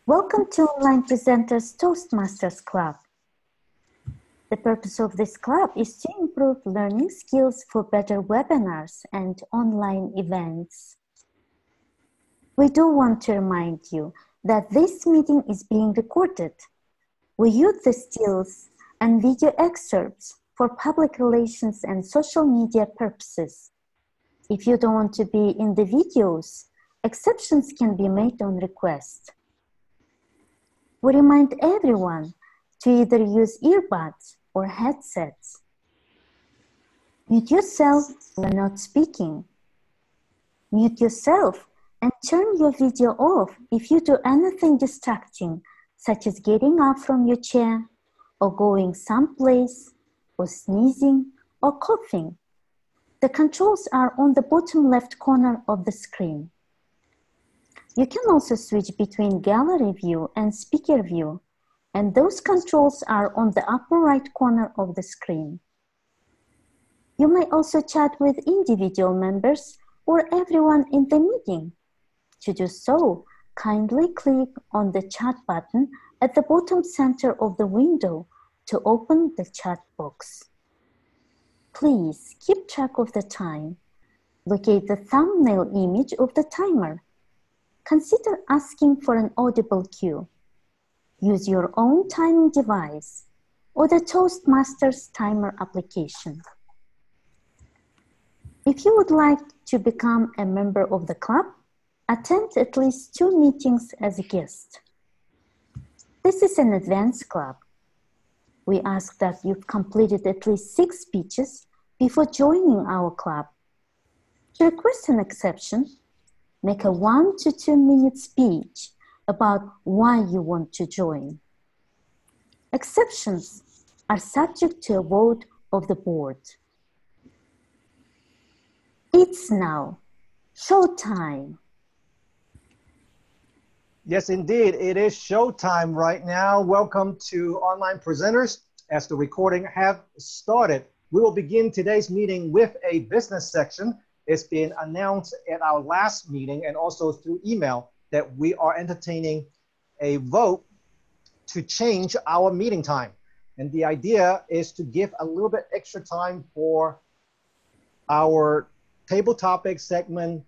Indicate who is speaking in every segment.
Speaker 1: Welcome to Online Presenters Toastmasters Club. The purpose of this club is to improve learning skills for better webinars and online events. We do want to remind you that this meeting is being recorded. We use the stills and video excerpts for public relations and social media purposes. If you don't want to be in the videos, exceptions can be made on request. We remind everyone to either use earbuds or headsets. Mute yourself when not speaking. Mute yourself and turn your video off if you do anything distracting, such as getting up from your chair, or going someplace, or sneezing, or coughing. The controls are on the bottom left corner of the screen. You can also switch between gallery view and speaker view, and those controls are on the upper right corner of the screen. You may also chat with individual members or everyone in the meeting. To do so, kindly click on the chat button at the bottom center of the window to open the chat box. Please keep track of the time. Locate the thumbnail image of the timer. Consider asking for an audible cue. Use your own timing device or the Toastmasters timer application. If you would like to become a member of the club, attend at least 2 meetings as a guest. This is an advanced club. We ask that you've completed at least 6 speeches before joining our club. To request an exception, make a 1 to 2 minute speech about why you want to join. Exceptions are subject to a vote of the board. It's now showtime.
Speaker 2: Yes, indeed. It is showtime right now. Welcome to Online Presenters. As the recording have started, we will begin today's meeting with a business section. It's been announced at our last meeting and also through email that we are entertaining a vote to change our meeting time. And the idea is to give a little bit extra time for our table topic segment,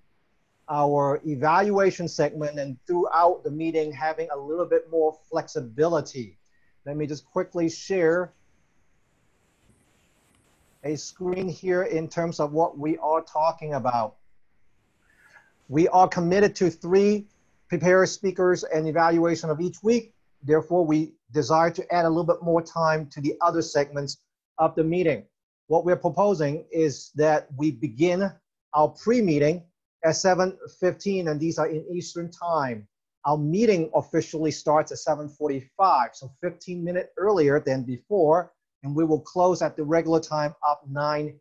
Speaker 2: our evaluation segment, and throughout the meeting having a little bit more flexibility. Let me just quickly share a screen here in terms of what we are talking about. We are committed to 3 prepared speakers and evaluation of each week. Therefore, we desire to add a little bit more time to the other segments of the meeting. What we're proposing is that we begin our pre-meeting at 7:15, and these are in Eastern time. Our meeting officially starts at 7:45, so 15 minutes earlier than before, and we will close at the regular time of 9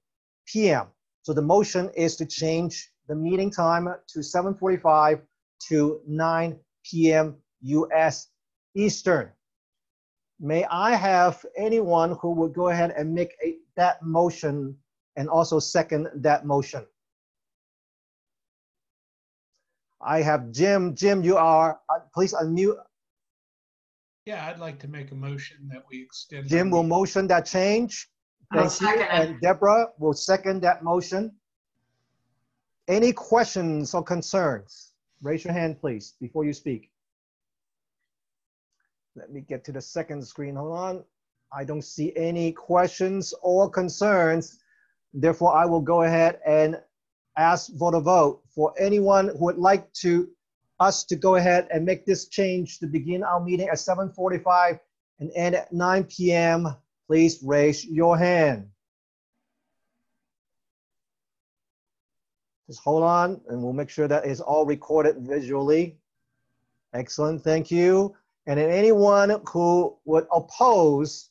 Speaker 2: p.m. So the motion is to change the meeting time to 7:45 to 9 p.m. U.S. Eastern. May I have anyone who would go ahead and make that motion and also second that motion? I have Jim. Jim, you are, please unmute.
Speaker 3: Yeah, I'd like to make a motion that we extend.
Speaker 2: Jim will motion that change. Thank you. And Deborah will second that motion. Any questions or concerns? Raise your hand, please, before you speak. Let me get to the second screen. Hold on. I don't see any questions or concerns. Therefore, I will go ahead and ask for the vote. For anyone who would like us to go ahead and make this change to begin our meeting at 7:45 and end at 9 p.m., please raise your hand. Just hold on and we'll make sure that is all recorded visually. Excellent, thank you. And then anyone who would oppose,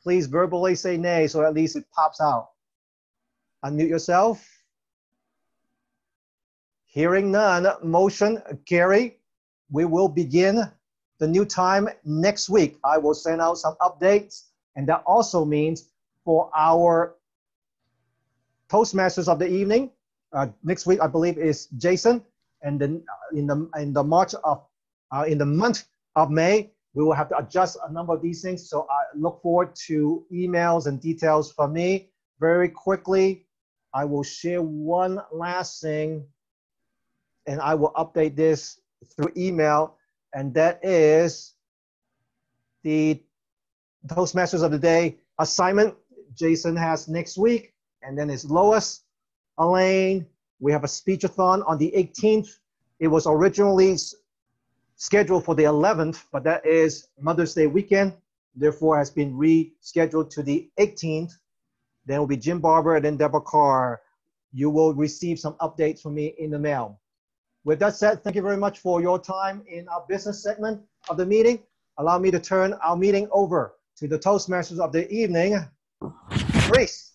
Speaker 2: please verbally say nay so at least it pops out. Unmute yourself. Hearing none, motion carry. We will begin the new time next week. I will send out some updates, and that also means for our Toastmasters of the evening, next week I believe is Jason, and then in the month of May. We will have to adjust a number of these things. So I look forward to emails and details from me. Very quickly, I will share one last thing, and I will update this through email, and that is the Toastmasters of the Day assignment Jason has next week, and then it's Lois, Elaine. We have a speechathon on the 18th. It was originally scheduled for the 11th, but that is Mother's Day weekend, therefore has been rescheduled to the 18th. Then will be Jim Barber and then Deborah Carr. You will receive some updates from me in the mail. With that said, thank you very much for your time in our business segment of the meeting. Allow me to turn our meeting over to the Toastmasters of the evening, Reese.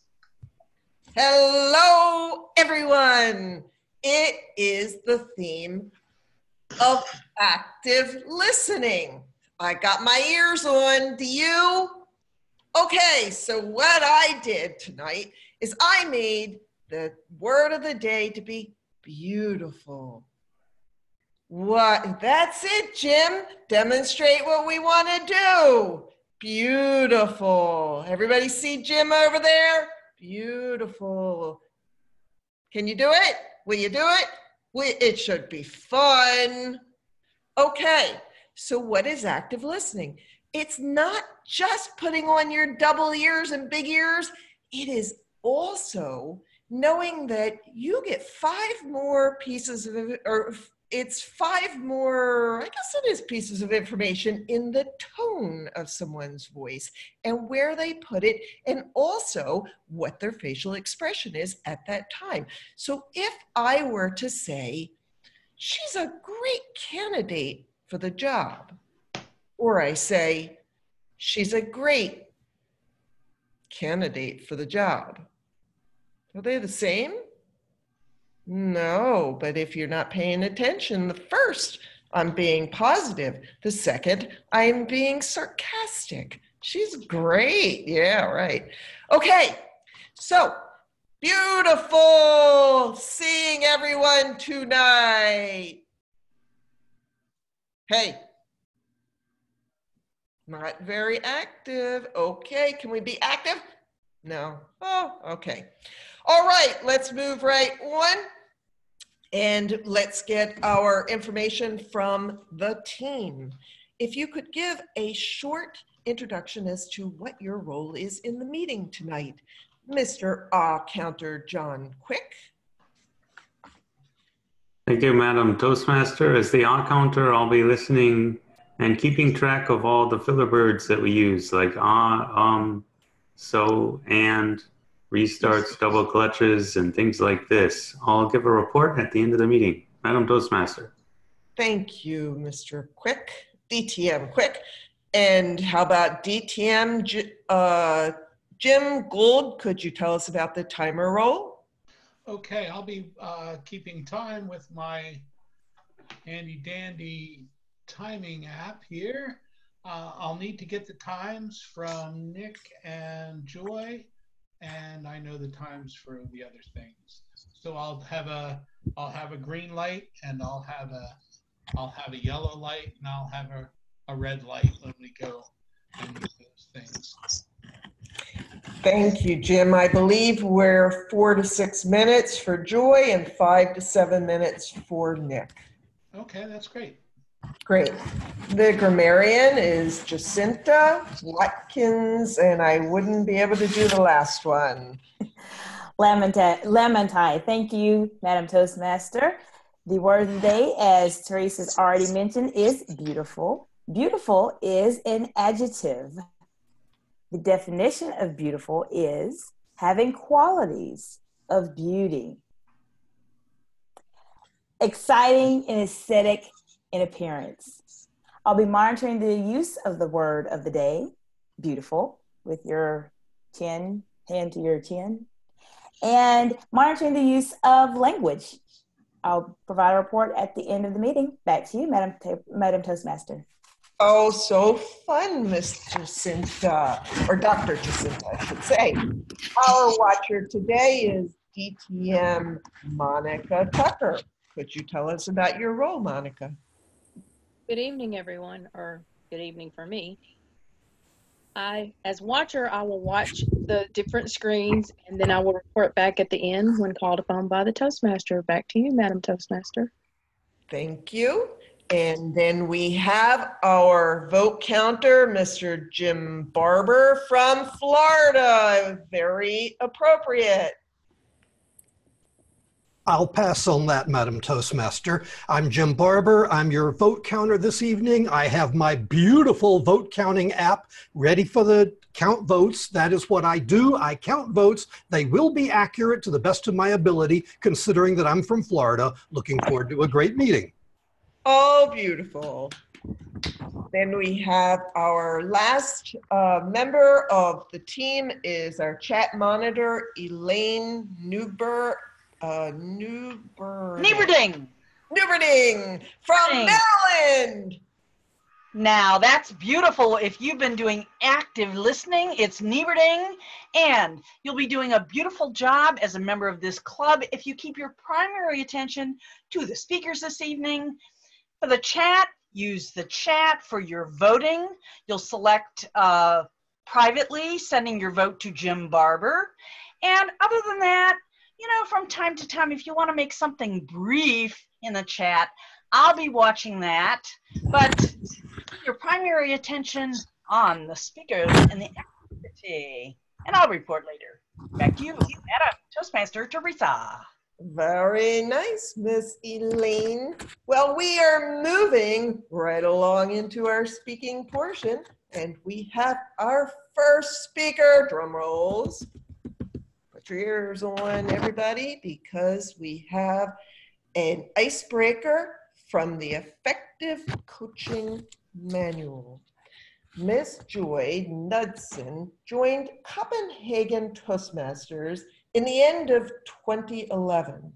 Speaker 4: Hello, everyone. It is the theme of active listening. I got my ears on. Do you? Okay, so what I did tonight is I made the word of the day to be beautiful. What? That's it, Jim. Demonstrate what we want to do. Beautiful. Everybody see Jim over there? Beautiful. Can you do it? Will you do it? It should be fun. Okay, so what is active listening? It's not just putting on your double ears and big ears. It is also knowing that you get 5 more pieces of, or it's 5 more, I guess it is pieces of information in the tone of someone's voice and where they put it, and also what their facial expression is at that time. So if I were to say, she's a great candidate for the job, or I say, she's a great candidate for the job, are they the same? No, but if you're not paying attention, the first, I'm being positive. The second, I'm being sarcastic. She's great. Yeah, right. Okay, so beautiful seeing everyone tonight. Hey, not very active. Okay, can we be active? No. Oh, okay. All right, let's move right on. And let's get our information from the team. If you could give a short introduction as to what your role is in the meeting tonight. Mr. Counter John Quick.
Speaker 5: Thank you, Madam Toastmaster. As the counter, I'll be listening and keeping track of all the filler words that we use, like so, and, restarts, double clutches, and things like this. I'll give a report at the end of the meeting. Madam Toastmaster.
Speaker 4: Thank you, Mr. Quick, DTM Quick. And how about DTM Jim Gould? Could you tell us about the timer roll?
Speaker 3: Okay, I'll be keeping time with my handy dandy timing app here. I'll need to get the times from Nik and Joy, and I know the times for the other things. So I'll have a green light, and I'll have a yellow light, and I'll have a red light when we go and do those things.
Speaker 4: Thank you, Jim. I believe we're 4 to 6 minutes for Joy and 5 to 7 minutes for Nik.
Speaker 3: Okay, that's great.
Speaker 4: Great. The grammarian is Jacinta Watkins, and I wouldn't be able to do the last one.
Speaker 6: Lamentai. Thank you, Madam Toastmaster. The word of the day, as Teresa's already mentioned, is beautiful. Beautiful is an adjective. The definition of beautiful is having qualities of beauty. Exciting and aesthetic in appearance. I'll be monitoring the use of the word of the day, beautiful, with your hand to your chin, and monitoring the use of language. I'll provide a report at the end of the meeting. Back to you, Madam Toastmaster.
Speaker 4: Oh, so fun, Miss Jacinta, or Dr. Jacinta, I should say. Our watcher today is DTM Monica Tucker. Could you tell us about your role, Monica?
Speaker 7: Good evening, everyone, or good evening for me. As watcher, I will watch the different screens and then I will report back at the end when called upon by the Toastmaster. Back to you, Madam Toastmaster.
Speaker 4: Thank you. And then we have our vote counter, Mr. Jim Barber from Florida. Very appropriate.
Speaker 8: I'll pass on that, Madam Toastmaster. I'm Jim Barber. I'm your vote counter this evening. I have my beautiful vote counting app ready for the count votes. That is what I do. I count votes. They will be accurate to the best of my ability, considering that I'm from Florida. Looking forward to a great meeting.
Speaker 4: Oh, beautiful. Then we have our last member of the team is our chat monitor, Elaine Newberding from Maryland.
Speaker 9: Now that's beautiful. If you've been doing active listening, it's Nieberding, and you'll be doing a beautiful job as a member of this club if you keep your primary attention to the speakers this evening. For the chat, use the chat for your voting. You'll select privately, sending your vote to Jim Barber. And other than that, you know, from time to time, if you want to make something brief in the chat, I'll be watching that. But your primary attention on the speakers and the activity. And I'll report later. Back to you, Madam Toastmaster Teresa.
Speaker 4: Very nice, Miss Elaine. Well, we are moving right along into our speaking portion, and we have our first speaker. Drum rolls. Put your ears on, everybody, because we have an icebreaker from the Effective Coaching Manual. Miss Joy Knudsen joined Copenhagen Toastmasters in the end of 2011.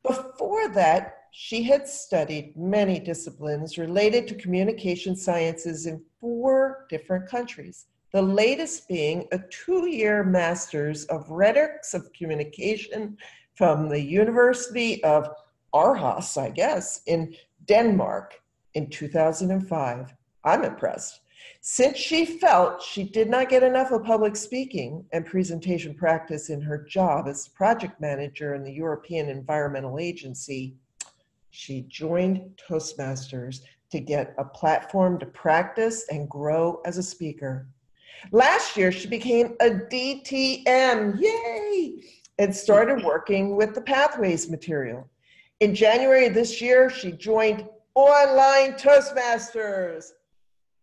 Speaker 4: Before that, she had studied many disciplines related to communication sciences in 4 different countries, the latest being a 2-year Master's of Rhetorics of Communication from the University of Aarhus, I guess, in Denmark in 2005. I'm impressed. Since she felt she did not get enough of public speaking and presentation practice in her job as project manager in the European Environmental Agency, she joined Toastmasters to get a platform to practice and grow as a speaker. Last year, she became a DTM, yay, and started working with the Pathways material. In January of this year, she joined Online Toastmasters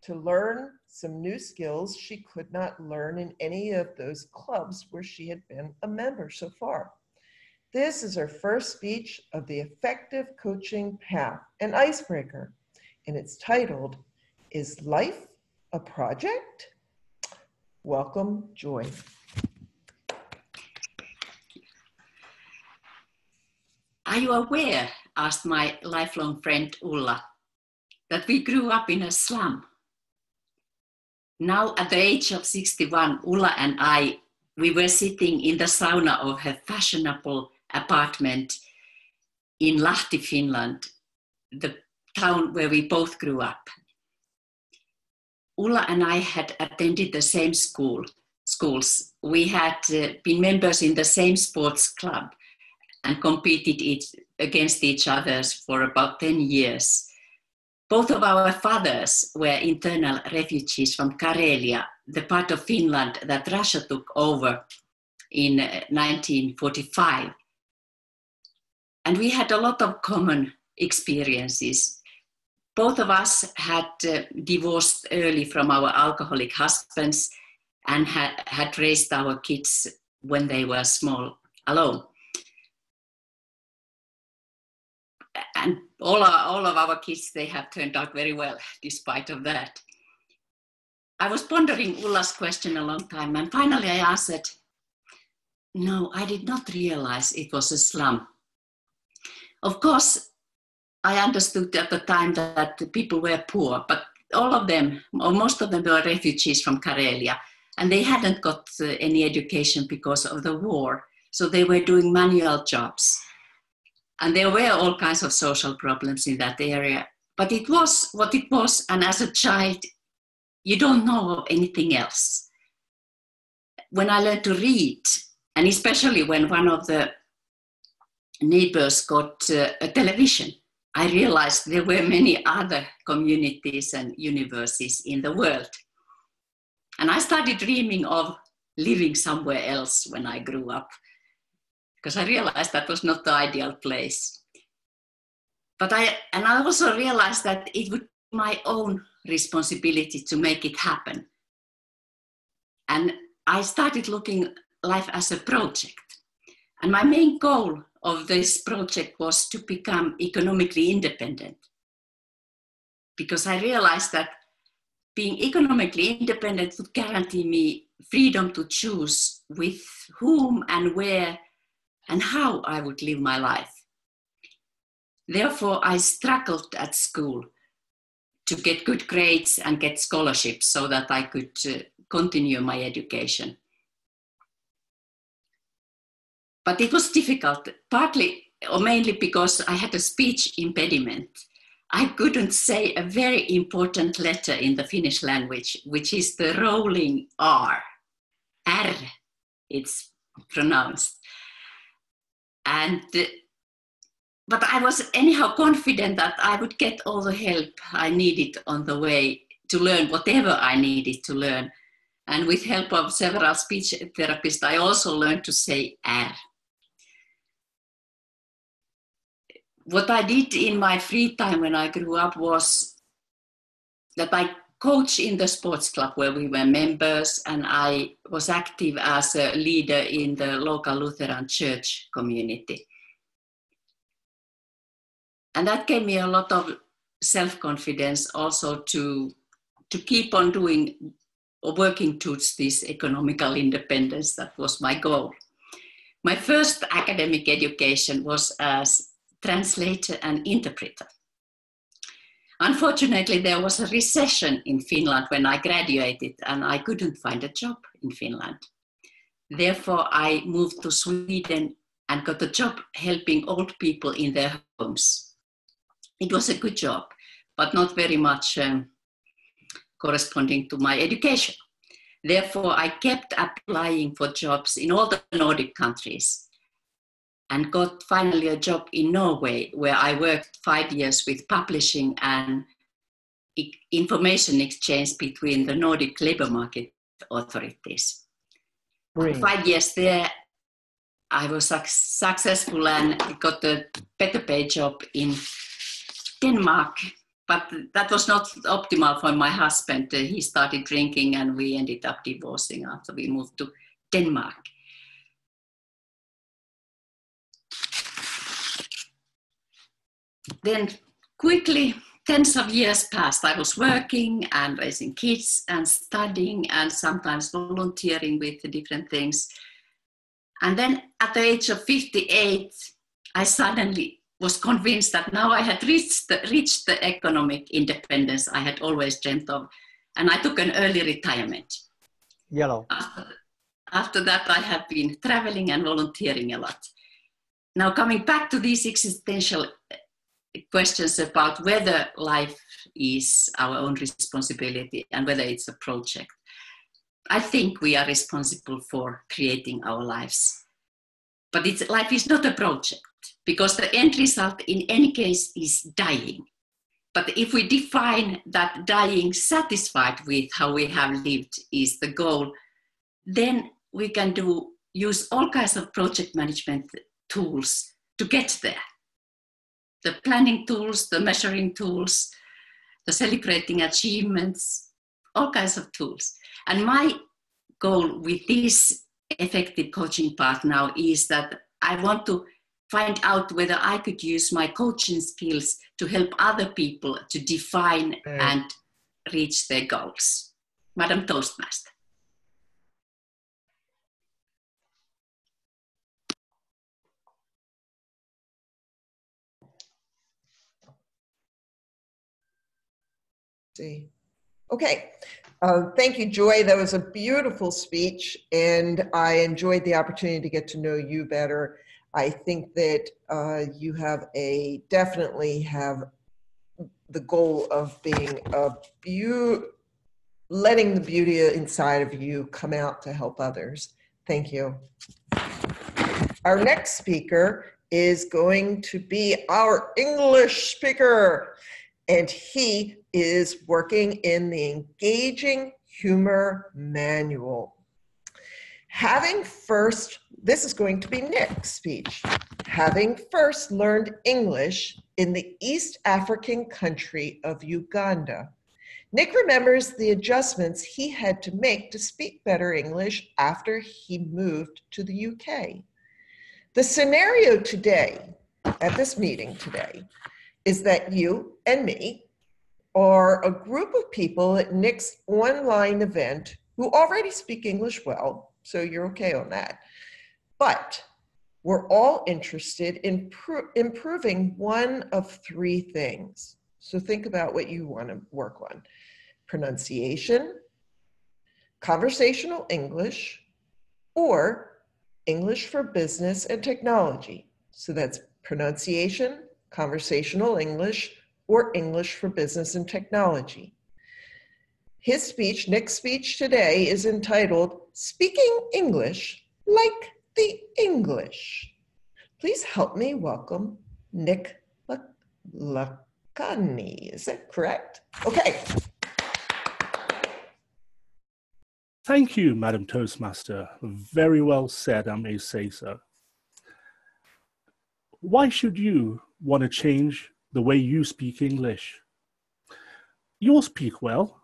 Speaker 4: to learn some new skills she could not learn in any of those clubs where she had been a member so far. This is her first speech of the Effective Coaching Path, an icebreaker, and it's titled, Is Life a Project? Welcome, Joy.
Speaker 10: Are you aware, asked my lifelong friend Ulla, that we grew up in a slum? Now, at the age of 61, Ulla and I, we were sitting in the sauna of her fashionable apartment in Lahti, Finland, the town where we both grew up. Ulla and I had attended the same schools. We had been members in the same sports club and competed against each other for about 10 years. Both of our fathers were internal refugees from Karelia, the part of Finland that Russia took over in 1945. And we had a lot of common experiences. Both of us had divorced early from our alcoholic husbands and had raised our kids when they were small alone. And all of our kids, they have turned out very well, despite of that. I was pondering Ulla's question a long time, and finally I answered, no, I did not realize it was a slum. Of course, I understood at the time that the people were poor, but all of them, or most of them, were refugees from Karelia, and they hadn't got any education because of the war, so they were doing manual jobs. And there were all kinds of social problems in that area. But it was what it was, and as a child, you don't know anything else. When I learned to read, and especially when one of the neighbors got a television, I realized there were many other communities and universes in the world. And I started dreaming of living somewhere else when I grew up, because I realized that was not the ideal place. But I also realized that it would be my own responsibility to make it happen. And I started looking life as a project. And my main goal of this project was to become economically independent. Because I realized that being economically independent would guarantee me freedom to choose with whom and where and how I would live my life. Therefore, I struggled at school to get good grades and get scholarships so that I could continue my education. But it was difficult, partly or mainly because I had a speech impediment. I couldn't say a very important letter in the Finnish language, which is the rolling R. R, it's pronounced. But I was anyhow confident that I would get all the help I needed on the way to learn whatever I needed to learn. And with help of several speech therapists, I also learned to say R. What I did in my free time when I grew up was that I coached in the sports club where we were members, and I was active as a leader in the local Lutheran church community. And that gave me a lot of self-confidence also to keep on doing or working towards this economical independence. That was my goal. My first academic education was as translator and interpreter. Unfortunately, there was a recession in Finland when I graduated, and I couldn't find a job in Finland. Therefore, I moved to Sweden and got a job helping old people in their homes. It was a good job, but not very much corresponding to my education. Therefore, I kept applying for jobs in all the Nordic countries and got finally a job in Norway, where I worked 5 years with publishing and information exchange between the Nordic labor market authorities.
Speaker 2: Great.
Speaker 10: 5 years there, I was successful and got a better paid job in Denmark, but that was not optimal for my husband. He started drinking and we ended up divorcing after we moved to Denmark. Then quickly, tens of years passed. I was working and raising kids and studying and sometimes volunteering with different things. And then at the age of 58, I suddenly was convinced that now I had reached the economic independence I had always dreamt of. And I took an early retirement.
Speaker 2: Yellow.
Speaker 10: After that, I have been traveling and volunteering a lot. Now, coming back to these existential questions about whether life is our own responsibility and whether it's a project. I think we are responsible for creating our lives. But life is not a project, because the end result in any case is dying. But if we define that dying satisfied with how we have lived is the goal, then we can use all kinds of project management tools to get there. The planning tools, the measuring tools, the celebrating achievements, all kinds of tools. And my goal with this effective coaching part now is that I want to find out whether I could use my coaching skills to help other people to define and reach their goals. Madam Toastmaster.
Speaker 4: See. Okay. Thank you, Joy. That was a beautiful speech, and I enjoyed the opportunity to get to know you better. I think that you have definitely have the goal of being letting the beauty inside of you come out to help others. Thank you. Our next speaker is going to be our English speaker, and he is working in the Engaging Humor Manual. This is going to be Nik's speech. Having first learned English in the East African country of Uganda, Nik remembers the adjustments he had to make to speak better English after he moved to the UK. The scenario today, at this meeting today, is that you and me are a group of people at Nik's online event who already speak English well, so you're okay on that. But we're all interested in improving one of three things. So think about what you want to work on. Pronunciation, conversational English, or English for business and technology. So that's pronunciation, conversational English, or English for business and technology. His speech, Nik's speech today, is entitled Speaking English Like the English. Please help me welcome Nik Lakhani. Is that correct? Okay.
Speaker 11: Thank you, Madam Toastmaster. Very well said, I may say so. Why should you want to change the way you speak English? You'll speak well,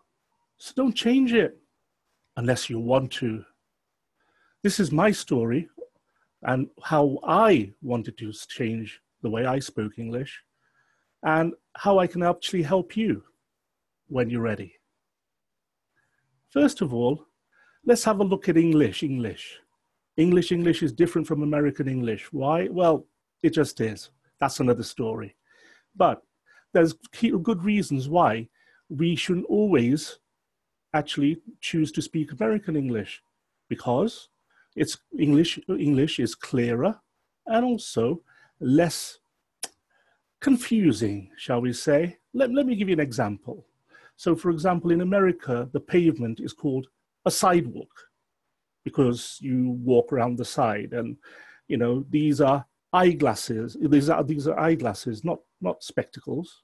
Speaker 11: so don't change it unless you want to. This is my story and how I wanted to change the way I spoke English and how I can actually help you when you're ready. First of all, let's have a look at English. English is different from American English. Why? Well, it just is. That's another story. But there's good reasons why we shouldn't always actually choose to speak American English, because it's English is clearer and also less confusing, shall we say. Let me give you an example. So for example, in America, the pavement is called a sidewalk because you walk around the side, and you know, these are eyeglasses. These are eyeglasses, not spectacles.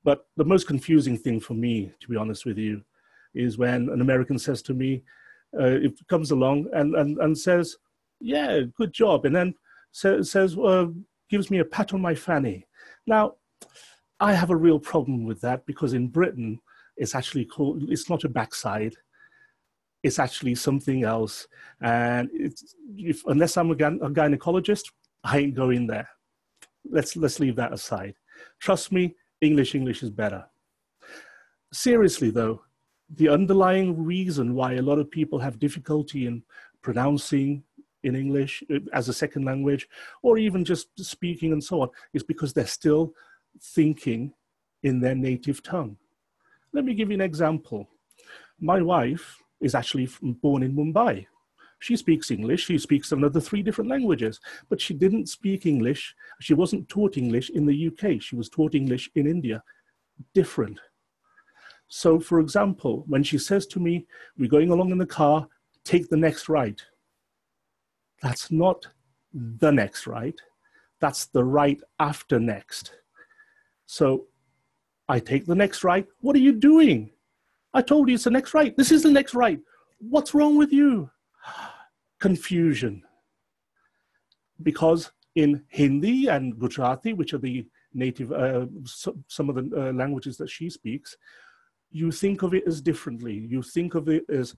Speaker 11: But the most confusing thing for me, to be honest with you, is when an American says to me, it comes along and says, yeah, good job. And then says, gives me a pat on my fanny. Now, I have a real problem with that because in Britain, it's actually called, it's not a backside. It's actually something else. And unless I'm a gynecologist, I ain't going there. Let's leave that aside. Trust me, English is better. Seriously though, the underlying reason why a lot of people have difficulty in pronouncing in English as a second language, or even just speaking and so on, is because they're still thinking in their native tongue. Let me give you an example. My wife is actually born in Mumbai. She speaks English, she speaks another 3 different languages, but she didn't speak English. She wasn't taught English in the UK. She was taught English in India. Different. So for example, when she says to me, we're going along in the car, take the next right. That's not the next right. That's the right after next. So I take the next right. What are you doing? I told you it's the next right. This is the next right. What's wrong with you? Confusion. Because in Hindi and Gujarati, which are the native, some of the languages that she speaks, you think of it as differently. You think of it as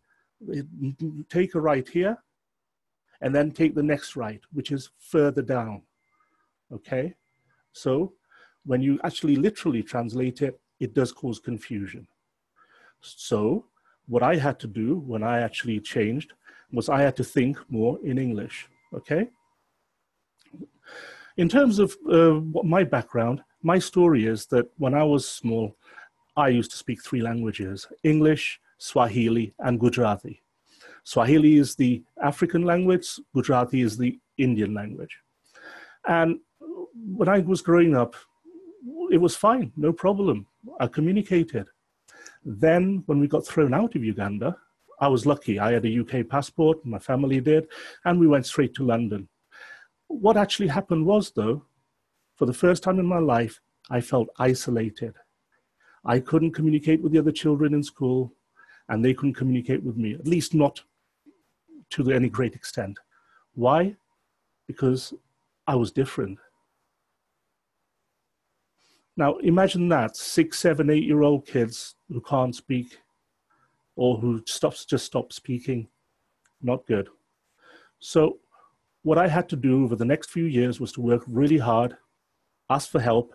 Speaker 11: take a right here and then take the next right, which is further down. Okay? So when you actually literally translate it, it does cause confusion. So what I had to do when I actually changed was I had to think more in English, okay? In terms of my background, my story is that when I was small, I used to speak 3 languages, English, Swahili, and Gujarati. Swahili is the African language, Gujarati is the Indian language. And when I was growing up, it was fine, no problem. I communicated. Then when we got thrown out of Uganda, I was lucky. I had a UK passport, my family did, and we went straight to London. What actually happened was, though, for the first time in my life, I felt isolated. I couldn't communicate with the other children in school, and they couldn't communicate with me, at least not to any great extent. Why? Because I was different. Now, imagine that, 6, 7, 8-year-old kids who can't speak or who just stop speaking. Not good. So what I had to do over the next few years was to work really hard, ask for help,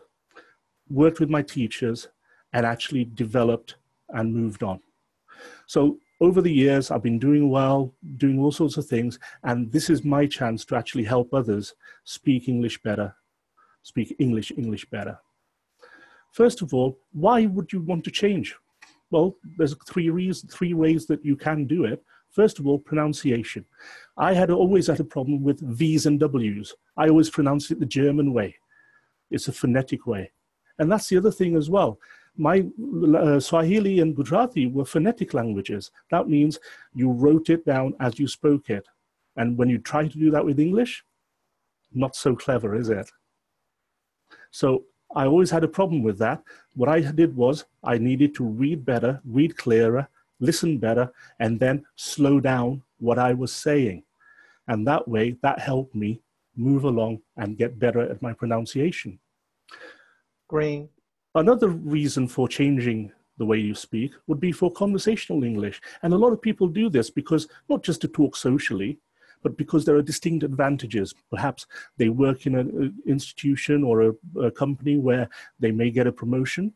Speaker 11: worked with my teachers, and actually developed and moved on. So over the years, I've been doing well, doing all sorts of things, and this is my chance to actually help others speak English better, speak English better. First of all, why would you want to change? Well, there's three ways that you can do it. First of all, pronunciation. I had always had a problem with V's and W's. I always pronounced it the German way. It's a phonetic way. And that's the other thing as well. My Swahili and Gujarati were phonetic languages. That means you wrote it down as you spoke it. And when you try to do that with English, not so clever, is it? So I always had a problem with that. What I did was I needed to read better, read clearer, listen better, and then slow down what I was saying. And that way, that helped me move along and get better at my pronunciation.
Speaker 2: Green.
Speaker 11: Another reason for changing the way you speak would be for conversational English. And a lot of people do this because, not just to talk socially, but because there are distinct advantages. Perhaps they work in an institution or a company where they may get a promotion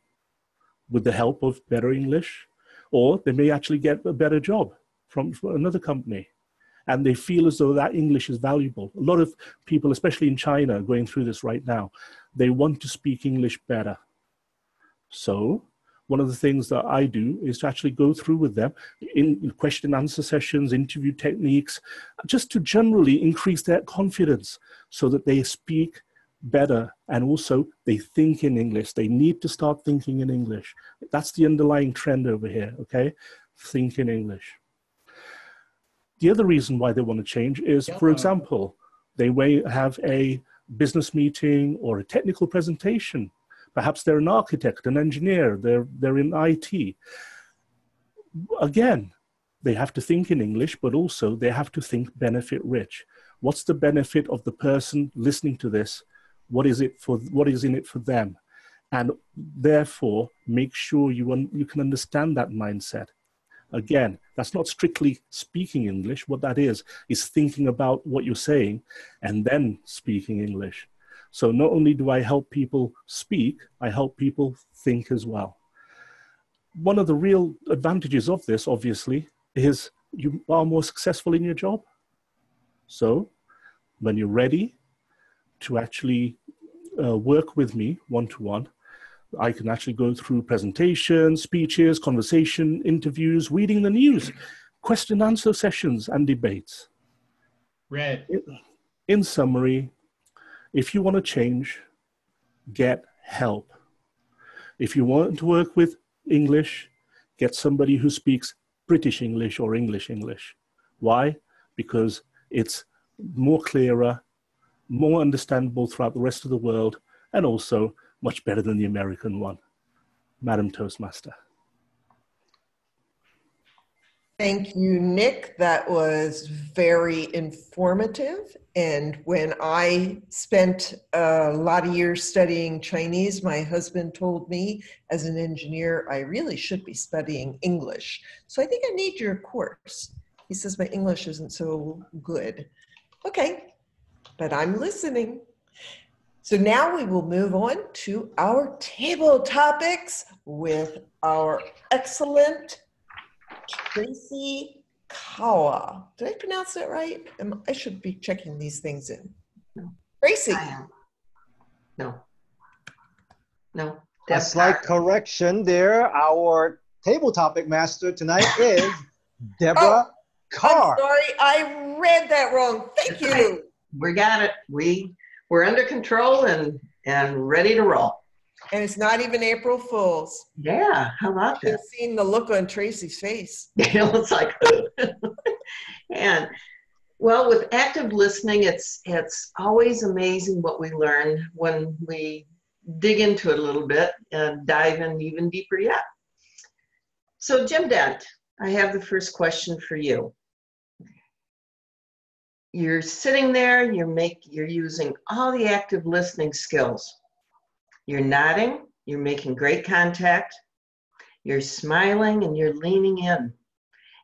Speaker 11: with the help of better English, or they may actually get a better job from another company. And they feel as though that English is valuable. A lot of people, especially in China, are going through this right now. They want to speak English better. So one of the things that I do is to actually go through with them in question and answer sessions, interview techniques, just to generally increase their confidence so that they speak better and also they think in English. They need to start thinking in English. That's the underlying trend over here, okay? Think in English. The other reason why they want to change is, for example, they may have a business meeting or a technical presentation. Perhaps they're an architect, an engineer, they're in IT. Again, they have to think in English, but also they have to think benefit rich. What's the benefit of the person listening to this? What is in it for them? And therefore, make sure you can understand that mindset. Again, that's not strictly speaking English. What that is thinking about what you're saying and then speaking English. So not only do I help people speak, I help people think as well. One of the real advantages of this, obviously, is you are more successful in your job. So when you're ready to actually work with me one-to-one, I can actually go through presentations, speeches, conversation, interviews, reading the news, question and answer sessions, and debates.
Speaker 3: Red.
Speaker 11: In summary, if you want to change, get help. If you want to work with English, get somebody who speaks British English or English English. Why? Because it's more clearer, more understandable throughout the rest of the world, and also much better than the American one. Madam Toastmaster.
Speaker 4: Thank you, Nick. That was very informative. And when I spent a lot of years studying Chinese, my husband told me, as an engineer, I really should be studying English. So I think I need your course. He says my English isn't so good. Okay, but I'm listening. So now we will move on to our table topics with our excellent Tracy Kawa. Did I pronounce that right? I should be checking these things in.
Speaker 12: No.
Speaker 4: Tracy.
Speaker 12: I am. No.
Speaker 2: A slight correction there. Our table topic master tonight is Deborah Carr.
Speaker 4: I'm sorry, I read that wrong. Thank you.
Speaker 12: We got it. We're under control and ready to roll.
Speaker 4: And it's not even April Fool's.
Speaker 12: Yeah, how about
Speaker 4: You've
Speaker 12: that?
Speaker 4: seen the look on Tracy's face.
Speaker 12: It's like, and well, with active listening, it's always amazing what we learn when we dig into it a little bit and dive in even deeper yet. So Jim Dent, I have the first question for you. You're sitting there, you're using all the active listening skills. You're nodding, you're making great contact, you're smiling and you're leaning in,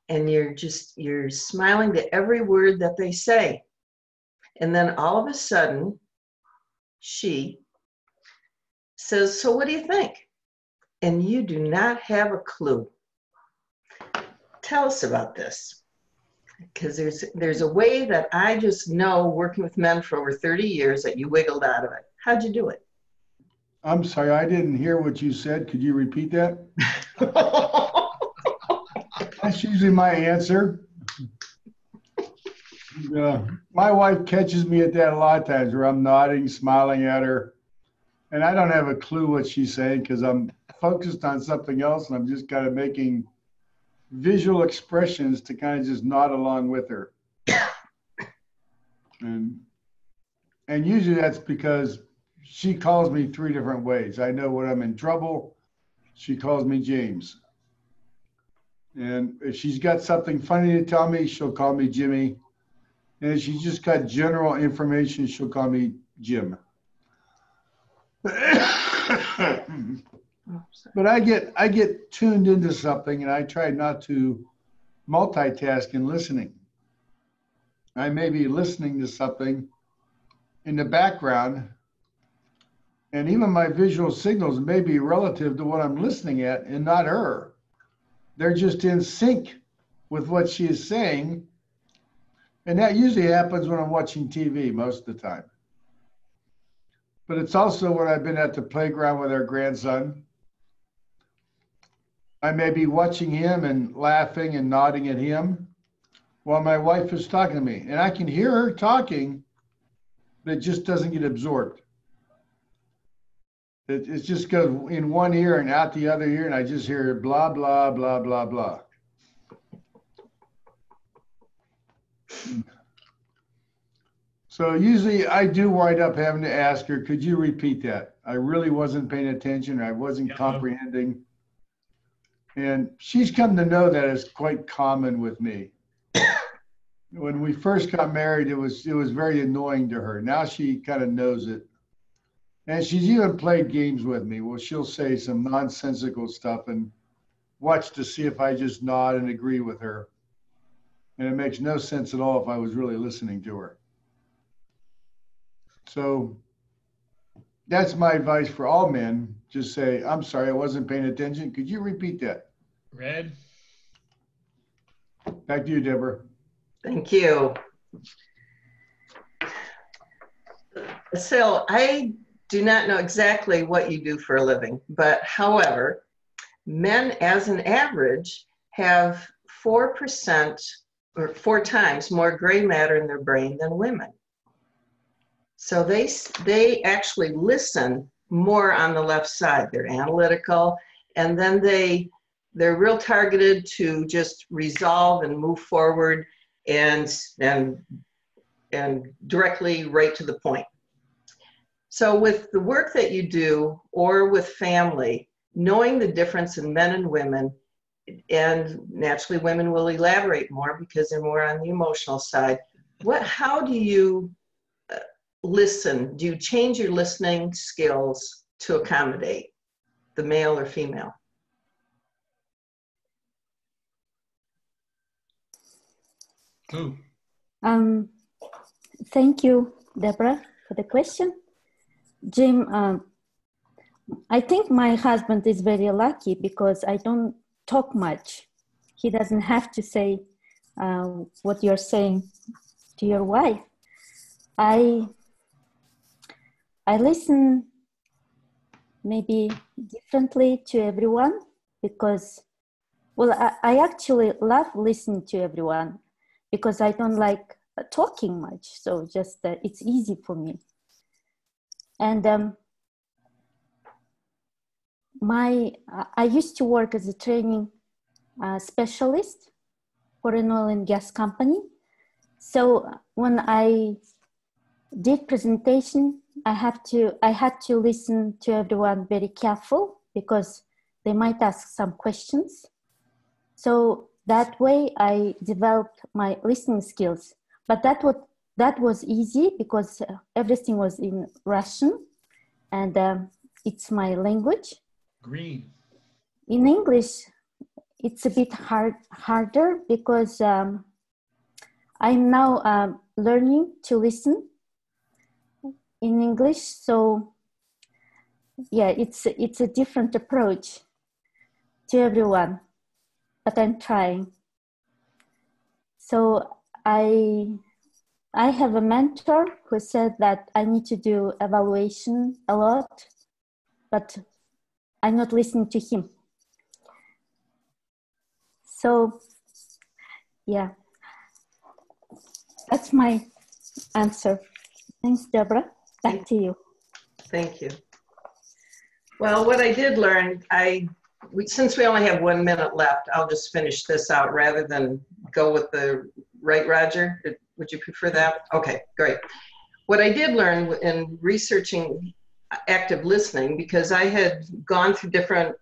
Speaker 12: and you're smiling to every word that they say. And then all of a sudden, she says, "So what do you think?" And you do not have a clue. Tell us about this. Because there's a way that I just know, working with men for over 30 years, that you wiggled out of it. How'd you do it?
Speaker 13: I'm sorry, I didn't hear what you said. Could you repeat that? That's usually my answer. My wife catches me at that a lot of times, where I'm nodding, smiling at her, and I don't have a clue what she's saying because I'm focused on something else, and I'm just kind of making visual expressions to kind of just nod along with her. And usually that's because she calls me 3 different ways. I know when I'm in trouble, she calls me James. And if she's got something funny to tell me, she'll call me Jimmy. And if she's just got general information, she'll call me Jim. But I get tuned into something, and I try not to multitask in listening. I may be listening to something in the background, and even my visual signals may be relative to what I'm listening at and not her. They're just in sync with what she is saying. And that usually happens when I'm watching TV most of the time. But it's also when I've been at the playground with our grandson. I may be watching him and laughing and nodding at him while my wife is talking to me. And I can hear her talking, but it just doesn't get absorbed. It just goes in one ear and out the other ear, and I just hear blah, blah, blah, blah, blah. So usually I do wind up having to ask her, could you repeat that? I really wasn't paying attention, or I wasn't comprehending. And she's come to know that as quite common with me. When we first got married, it was very annoying to her. Now she kind of knows it. And she's even played games with me. Well, she'll say some nonsensical stuff and watch to see if I just nod and agree with her. And it makes no sense at all if I was really listening to her. So that's my advice for all men. Just say, "I'm sorry, I wasn't paying attention. Could you repeat that?"
Speaker 3: Red.
Speaker 13: Back to you, Deborah.
Speaker 12: Thank you. So I do not know exactly what you do for a living, but however, men as an average have 4% or 4 times more gray matter in their brain than women. So they actually listen more on the left side. They're analytical, and then they're real targeted to just resolve and move forward and directly right to the point. So with the work that you do, or with family, knowing the difference in men and women, and naturally women will elaborate more because they're more on the emotional side. How do you listen? Do you change your listening skills to accommodate the male or female?
Speaker 1: Thank you, Deborah, for the question. Jim, I think my husband is very lucky because I don't talk much. He doesn't have to say what you're saying to your wife. I listen maybe differently to everyone because, well, I actually love listening to everyone because I don't like talking much. So just it's easy for me. And I used to work as a training specialist for an oil and gas company. So when I did presentation, I had to listen to everyone very careful because they might ask some questions. So that way I developed my listening skills. But that was easy because everything was in Russian, and it's my language.
Speaker 3: Green.
Speaker 1: In English, it's a bit harder because I'm now learning to listen in English. So yeah, it's a different approach to everyone, but I'm trying. So I have a mentor who said that I need to do evaluation a lot, but I'm not listening to him. So yeah, that's my answer. Thanks, Deborah. Back to you.
Speaker 12: Thank you. Well, what I did learn, since we only have 1 minute left, I'll just finish this out rather than go with the, right, Roger? Would you prefer that? Okay, great. What I did learn in researching active listening, because I had gone through different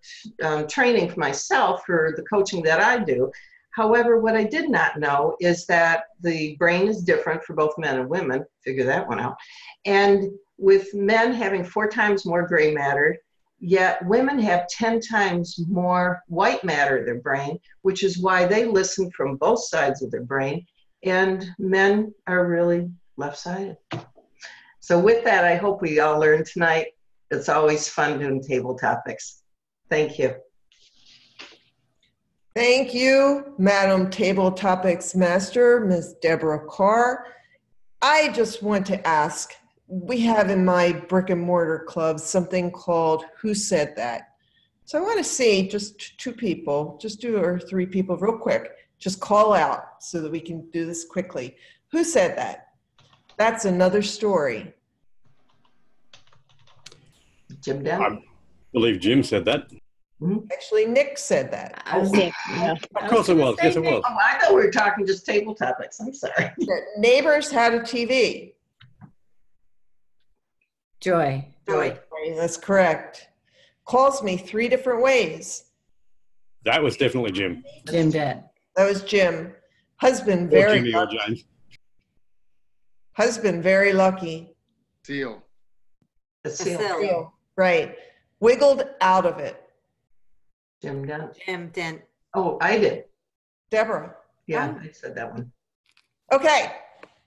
Speaker 12: training for myself for the coaching that I do. However, what I did not know is that the brain is different for both men and women. Figure that one out. And with men having 4 times more gray matter, yet women have 10 times more white matter in their brain, which is why they listen from both sides of their brain, and men are really left-sided. So with that, I hope we all learned tonight. It's always fun doing table topics. Thank you.
Speaker 4: Thank you, Madam Table Topics Master, Ms. Deborah Carr. I just want to ask, we have in my brick and mortar club something called Who Said That? So I want to see just 2 people, just 2 or 3 people real quick, just call out so that we can do this quickly. Who said that? That's another story.
Speaker 12: Jim Denton.
Speaker 14: I believe Jim said that.
Speaker 4: Actually, Nik said that.
Speaker 14: Of course it was. Yes, it was.
Speaker 12: Oh, I thought we were talking just table topics. I'm sorry.
Speaker 4: Neighbors had a TV.
Speaker 15: Joy.
Speaker 4: That's correct. Calls me 3 different ways.
Speaker 14: That was definitely Jim.
Speaker 15: Jim did.
Speaker 4: That was Jim. Husband,
Speaker 14: Or
Speaker 4: very
Speaker 14: Jimmy or
Speaker 4: lucky.
Speaker 14: James.
Speaker 4: Husband, very lucky.
Speaker 16: Seal.
Speaker 12: The seal.
Speaker 4: Seal. Right. Wiggled out of it.
Speaker 12: Jim Dent.
Speaker 15: Jim Dent.
Speaker 12: Oh, I did.
Speaker 4: Deborah.
Speaker 12: Yeah, I said that one.
Speaker 4: Okay.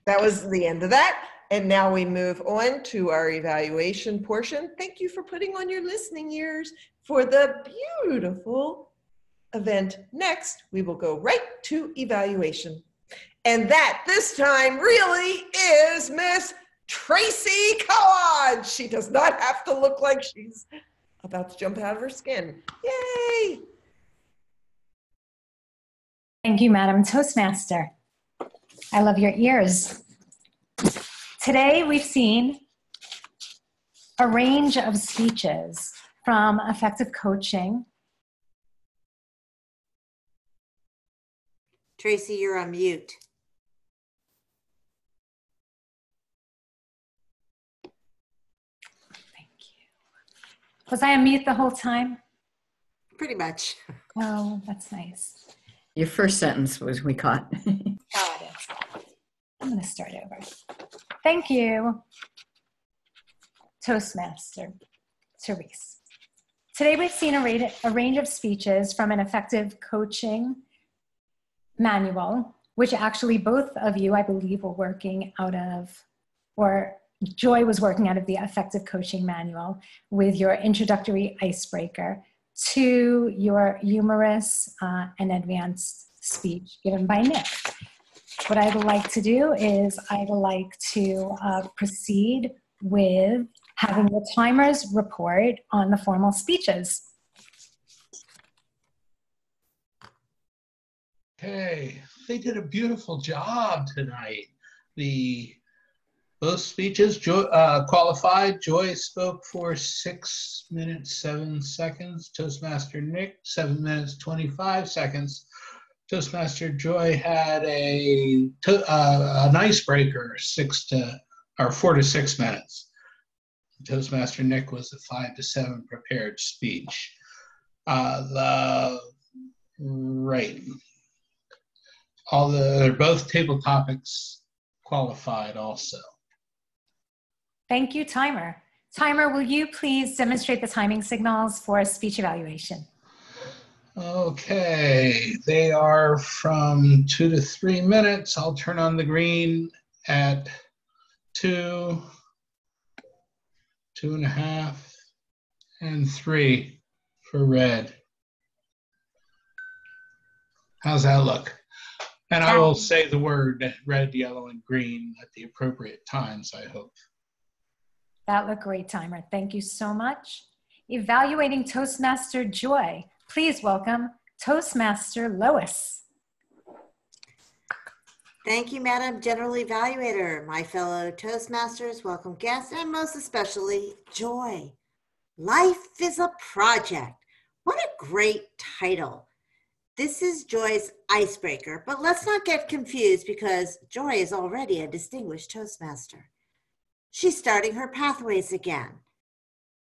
Speaker 4: That was the end of that. And now we move on to our evaluation portion. Thank you for putting on your listening ears for the beautiful event. Next, we will go right to evaluation. And that this time really is Miss Tracy Collard. She does not have to look like she's about to jump out of her skin. Yay!
Speaker 17: Thank you, Madam Toastmaster. I love your ears. Today, we've seen a range of speeches from effective coaching.
Speaker 15: Tracy, you're on mute.
Speaker 17: Thank you. Was I on mute the whole time?
Speaker 15: Pretty much.
Speaker 17: Oh, that's nice.
Speaker 15: Your first sentence was we caught.
Speaker 17: Oh, it is. I'm going to start over. Thank you, Toastmaster Therese. Today we've seen a range of speeches from an effective coaching manual, which actually both of you, I believe, were working out of, or Joy was working out of the effective coaching manual with your introductory icebreaker to your humorous and advanced speech given by Nik. What I'd like to do is I'd like to proceed with having the timers report on the formal speeches.
Speaker 3: Okay, they did a beautiful job tonight. The Both speeches qualified. Joy spoke for 6 minutes, 7 seconds. Toastmaster Nik, 7 minutes, 25 seconds. Toastmaster Joy had an icebreaker, 4 to 6 minutes. Toastmaster Nik was a 5 to 7 prepared speech. Both table topics qualified also.
Speaker 17: Thank you, timer. Timer, will you please demonstrate the timing signals for speech evaluation?
Speaker 3: Okay, they are from 2 to 3 minutes. I'll turn on the green at 2, 2.5, and 3 for red. How's that look? And I will say the word red, yellow, and green at the appropriate times, I hope.
Speaker 17: That looked great, timer. Thank you so much. Evaluating Toastmaster Joy. Please welcome Toastmaster Lois.
Speaker 15: Thank you, Madam General Evaluator, my fellow Toastmasters, welcome guests, and most especially Joy. Life is a project. What a great title. This is Joy's icebreaker, but let's not get confused because Joy is already a distinguished Toastmaster. She's starting her pathways again.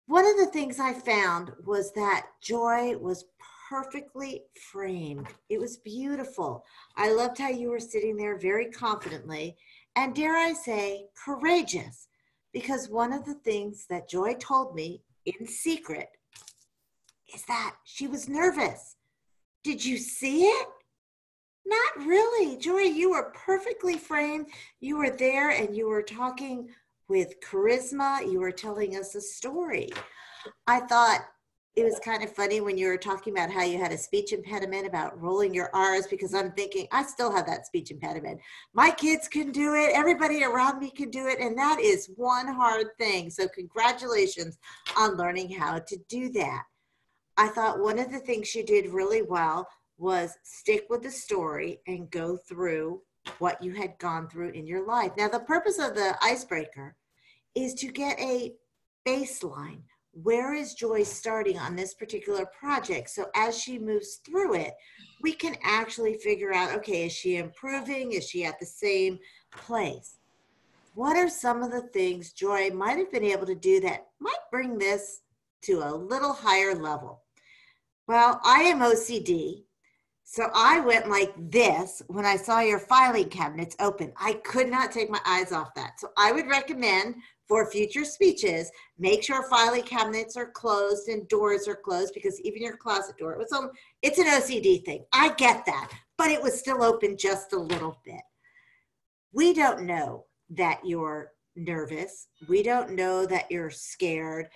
Speaker 15: One of the things I found was that Joy was perfectly framed. It was beautiful. I loved how you were sitting there very confidently and, dare I say, courageous, because one of the things that Joy told me in secret is that she was nervous. Did you see it? Not really. Joy, you were perfectly framed. You were there and you were talking with charisma. You were telling us a story. I thought it was kind of funny when you were talking about how you had a speech impediment about rolling your R's, because I'm thinking, I still have that speech impediment. My kids can do it. Everybody around me can do it. And that is one hard thing. So congratulations on learning how to do that. I thought one of the things you did really well was stick with the story and go through what you had gone through in your life. Now, the purpose of the icebreaker is to get a baseline. Where is Joy starting on this particular project? So as she moves through it, we can actually figure out, okay, is she improving? Is she at the same place? What are some of the things Joy might have been able to do that might bring this to a little higher level? Well, I am OCD. So I went like this when I saw your filing cabinets open. I could not take my eyes off that. So I would recommend for future speeches, make sure filing cabinets are closed and doors are closed, because even your closet door, it's an OCD thing. I get that, but it was still open just a little bit. We don't know that you're nervous. We don't know that you're scared.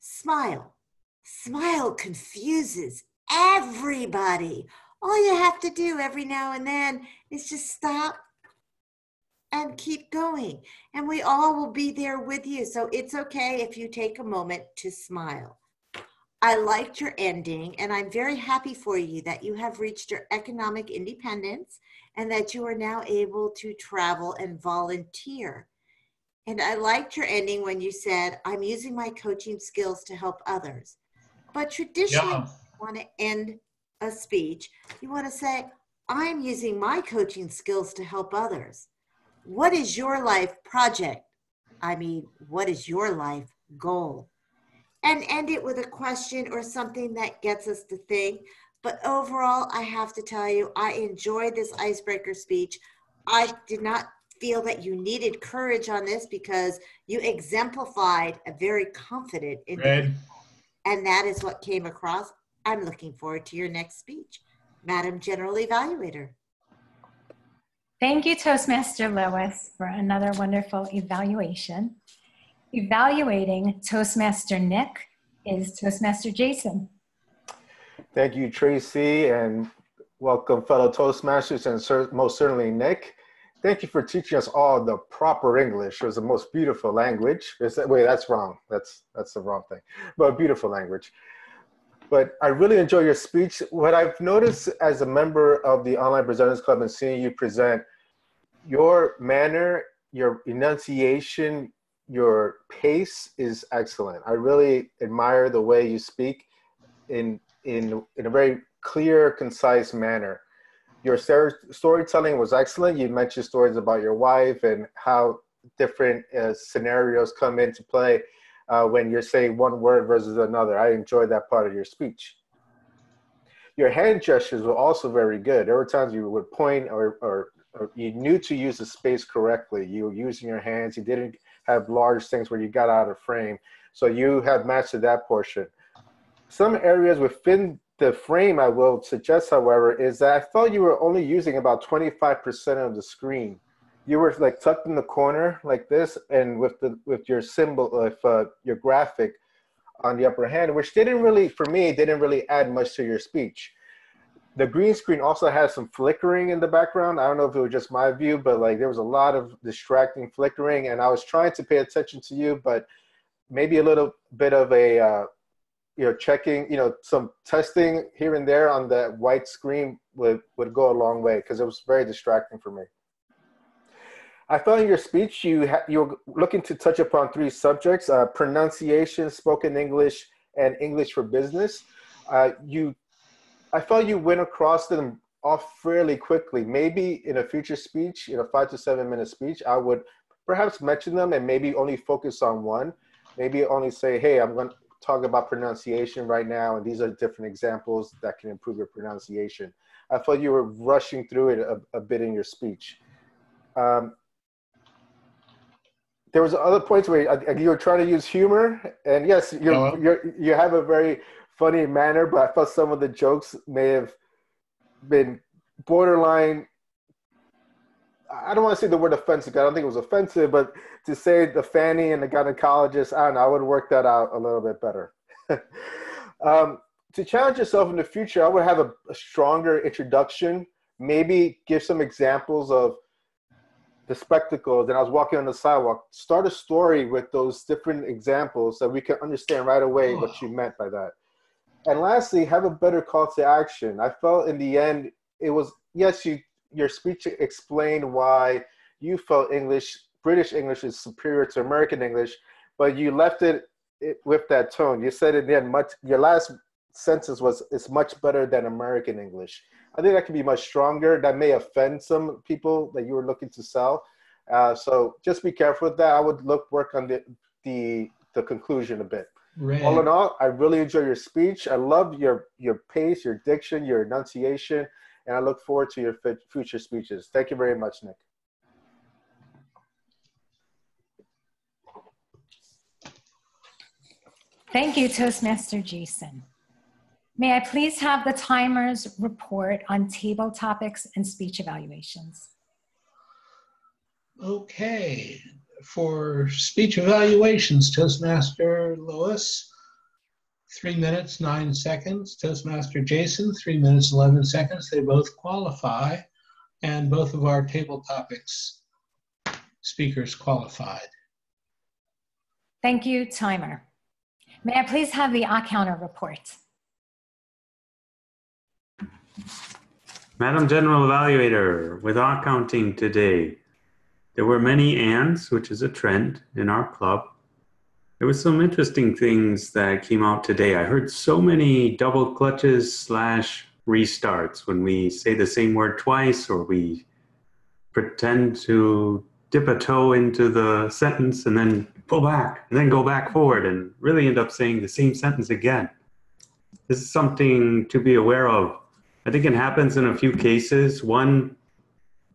Speaker 15: Smile. Smile confuses everybody. All you have to do every now and then is just stop and keep going. And we all will be there with you. So it's okay if you take a moment to smile. I liked your ending, and I'm very happy for you that you have reached your economic independence and that you are now able to travel and volunteer. And I liked your ending when you said, I'm using my coaching skills to help others. But traditionally, you want to end a speech, you want to say, I'm using my coaching skills to help others. What is your life project? I mean, what is your life goal? And end it with a question or something that gets us to think. But overall, I have to tell you, I enjoyed this icebreaker speech. I did not feel that you needed courage on this because you exemplified a very confident individual. And that is what came across. I'm looking forward to your next speech. Madam General Evaluator.
Speaker 17: Thank you, Toastmaster Lois, for another wonderful evaluation. Evaluating Toastmaster Nik is Toastmaster Jason.
Speaker 2: Thank you, Tracy, and welcome fellow Toastmasters and most certainly Nik. Thank you for teaching us all the proper English. It was the most beautiful language. Wait, that's wrong. That's the wrong thing, but beautiful language. But I really enjoy your speech. What I've noticed as a member of the Online Presenters Club and seeing you present, your manner, your enunciation, your pace is excellent. I really admire the way you speak in a very clear, concise manner. Your storytelling was excellent. You mentioned stories about your wife and how different scenarios come into play when you're saying one word versus another. I enjoyed that part of your speech. Your hand gestures were also very good. There were times you would point or you knew to use the space correctly. You were using your hands. You didn't have large things where you got out of frame. So you have mastered that portion. Some areas within the frame, I will suggest, however, is that I thought you were only using about 25% of the screen. You were like tucked in the corner like this, and with your symbol of your graphic on the upper hand, which didn't really, for me, didn't really add much to your speech. The green screen also has some flickering in the background. I don't know if it was just my view, but like there was a lot of distracting flickering, and I was trying to pay attention to you, but maybe a little bit of a checking, some testing here and there on that white screen would go a long way, because it was very distracting for me. I thought in your speech you were looking to touch upon 3 subjects: pronunciation, spoken English, and English for business. I thought you went across them off fairly quickly. Maybe in a future speech, in a 5 to 7 minute speech, I would perhaps mention them and maybe only focus on one. Maybe only say, hey, I'm going to talk about pronunciation right now, and these are different examples that can improve your pronunciation. I thought you were rushing through it a bit in your speech. There was other points where you were trying to use humor, and yes, you have a very funny manner, but I thought some of the jokes may have been borderline. I don't want to say the word offensive. I don't think it was offensive, but to say the fanny and the gynecologist, I don't know, I would work that out a little bit better. To challenge yourself in the future, I would have a stronger introduction, maybe give some examples of the spectacles, and I was walking on the sidewalk. Start a story with those different examples so we can understand right away what you meant by that. And lastly, have a better call to action. I felt in the end, it was, yes, your speech explained why you felt British English is superior to American English, but you left it with that tone. You said in the end, your last sentence was, it's much better than American English. I think that can be much stronger. That may offend some people that you were looking to sell. So just be careful with that. I would work on the conclusion a bit. Right. All in all, I really enjoy your speech. I love your pace, your diction, your enunciation, and I look forward to your future speeches. Thank you very much, Nik.
Speaker 17: Thank you, Toastmaster Jason. May I please have the timer's report on table topics and speech evaluations?
Speaker 3: Okay, for speech evaluations, Toastmaster Lois, 3 minutes, 9 seconds. Toastmaster Jason, 3 minutes, 11 seconds. They both qualify, and both of our table topics speakers qualified.
Speaker 17: Thank you, timer. May I please have the counter report?
Speaker 5: Madam General Evaluator, with our counting today, there were many ands, which is a trend in our club. There were some interesting things that came out today. I heard so many double clutches / restarts when we say the same word twice, or we pretend to dip a toe into the sentence and then pull back and then go back forward and really end up saying the same sentence again. This is something to be aware of. I think it happens in a few cases. One,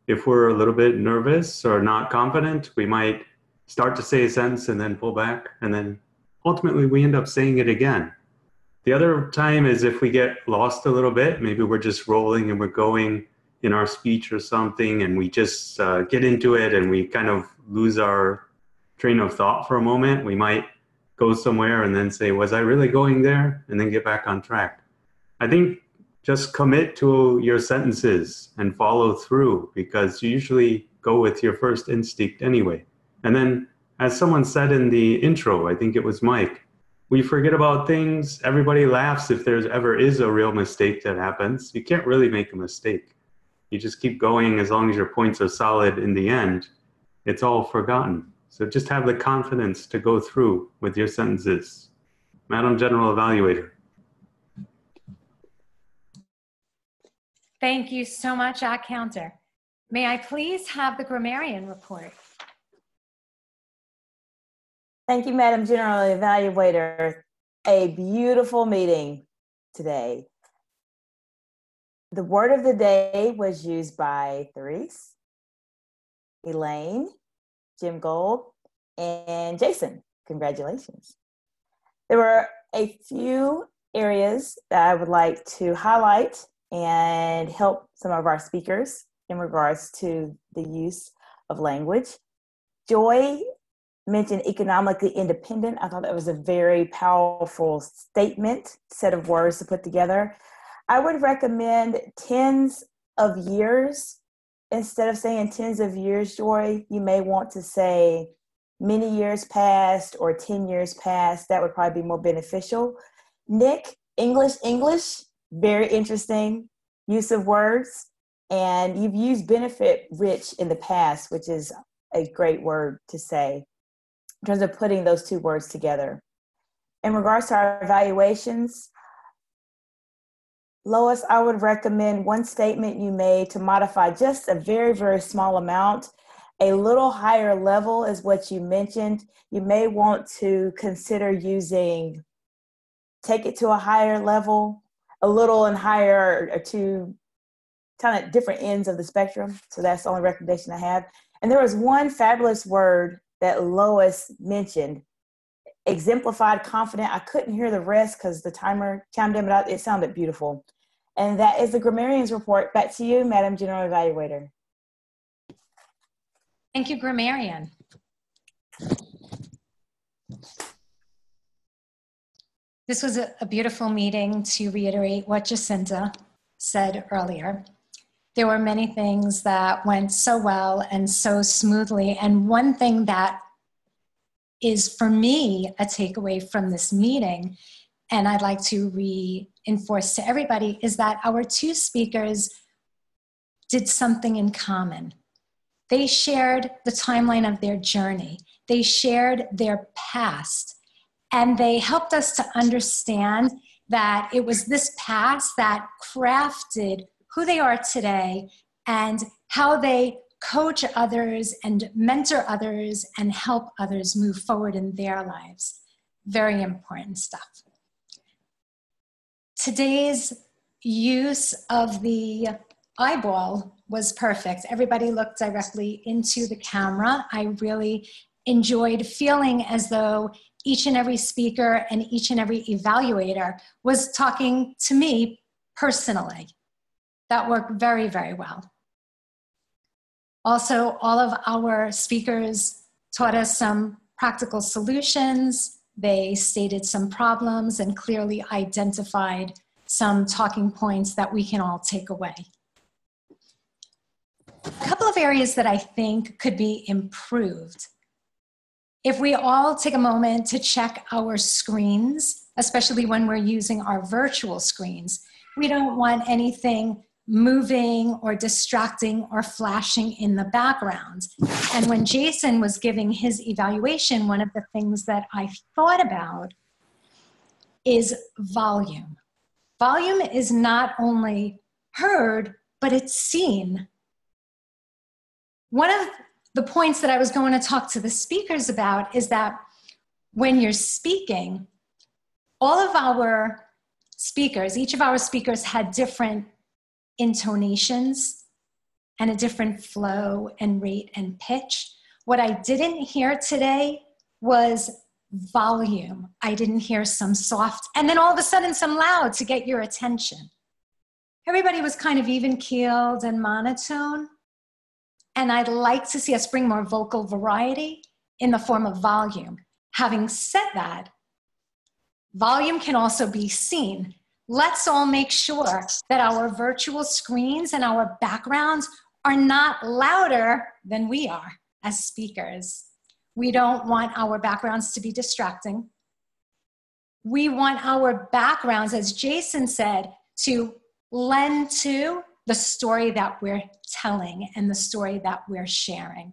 Speaker 5: if we're a little bit nervous or not confident, we might start to say a sentence and then pull back, and then ultimately we end up saying it again. The other time is if we get lost a little bit, maybe we're just rolling and we're going in our speech or something, and we just get into it and we kind of lose our train of thought for a moment. We might go somewhere and then say, was I really going there? And then get back on track. I think just commit to your sentences and follow through, because you usually go with your first instinct anyway. And then, as someone said in the intro, I think it was Mike, we forget about things. Everybody laughs if there ever is a real mistake that happens. You can't really make a mistake. You just keep going as long as your points are solid in the end. it's all forgotten. So just have the confidence to go through with your sentences. Madam General Evaluator.
Speaker 17: Thank you so much, Counter. May I please have the grammarian report?
Speaker 6: Thank you, Madam General Evaluator. A beautiful meeting today. The word of the day was used by Therese, Elaine, Jim Gold, and Jason. Congratulations. There were a few areas that I would like to highlight and help some of our speakers in regards to the use of language. Joy mentioned economically independent. I thought that was a very powerful statement, set of words to put together. I would recommend tens of years. Instead of saying tens of years, Joy, you may want to say many years past or 10 years past. That would probably be more beneficial. Nik, English, very interesting use of words. And you've used benefit rich in the past, which is a great word to say in terms of putting those two words together. In regards to our evaluations, Lois, I would recommend one statement you made to modify just a very, very small amount. A little higher level is what you mentioned. You may want to consider using take it to a higher level, a little and higher are two kind of different ends of the spectrum. So that's the only recommendation I have. And there was one fabulous word that Lois mentioned, exemplified, confident. I couldn't hear the rest because the timer chimed in, but it sounded beautiful. And that is the grammarian's report. Back to you, Madam General Evaluator.
Speaker 17: Thank you, grammarian. This was a beautiful meeting. To reiterate what Jacinta said earlier, there were many things that went so well and so smoothly. And one thing that is, for me, a takeaway from this meeting, and I'd like to reinforce to everybody, is that our two speakers did something in common. They shared the timeline of their journey. They shared their past. And they helped us to understand that it was this past that crafted who they are today and how they coach others and mentor others and help others move forward in their lives. Very important stuff. Today's use of the eyeball was perfect. Everybody looked directly into the camera. I really enjoyed feeling as though each and every speaker and each and every evaluator was talking to me personally. That worked very, very well. Also, all of our speakers taught us some practical solutions. They stated some problems and clearly identified some talking points that we can all take away. A couple of areas that I think could be improved. If we all take a moment to check our screens, especially when we're using our virtual screens, we don't want anything moving or distracting or flashing in the background. And when Jason was giving his evaluation, one of the things that I thought about is volume. Volume is not only heard, but it's seen. One of the points that I was going to talk to the speakers about is that when you're speaking, all of our speakers, each of our speakers had different intonations and a different flow and rate and pitch. What I didn't hear today was volume. I didn't hear some soft and then all of a sudden some loud to get your attention. Everybody was kind of even-keeled and monotone. And I'd like to see us bring more vocal variety in the form of volume. Having said that, volume can also be seen. Let's all make sure that our virtual screens and our backgrounds are not louder than we are as speakers. We don't want our backgrounds to be distracting. We want our backgrounds, as Jason said, to lend to the story that we're telling and the story that we're sharing.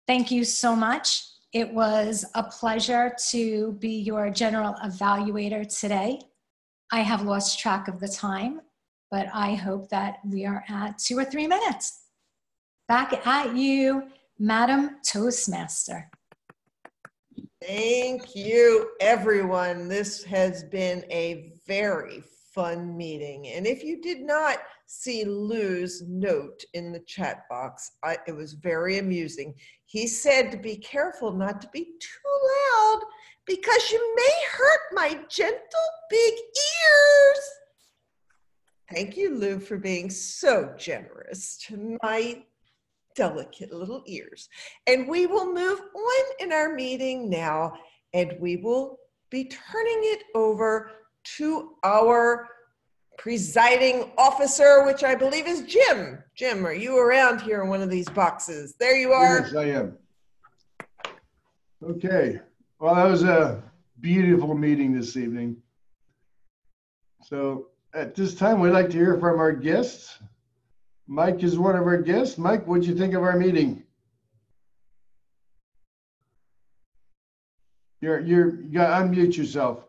Speaker 17: Thank you so much. It was a pleasure to be your general evaluator today. I have lost track of the time, but I hope that we are at 2 or 3 minutes. Back at you, Madam Toastmaster.
Speaker 4: Thank you, everyone. This has been a very fun meeting. And if you did not see Lou's note in the chat box, it was very amusing. He said to be careful not to be too loud because you may hurt my gentle big ears. Thank you, Lou, for being so generous to my delicate little ears. And we will move on in our meeting now, and we will be turning it over to our presiding officer, which I believe is Jim. Jim, are you around here in one of these boxes? There you are.
Speaker 13: Yes, I am. Okay. Well, that was a beautiful meeting this evening. So at this time, we'd like to hear from our guests. Mike is one of our guests. Mike, what'd you think of our meeting? You got to unmute yourself.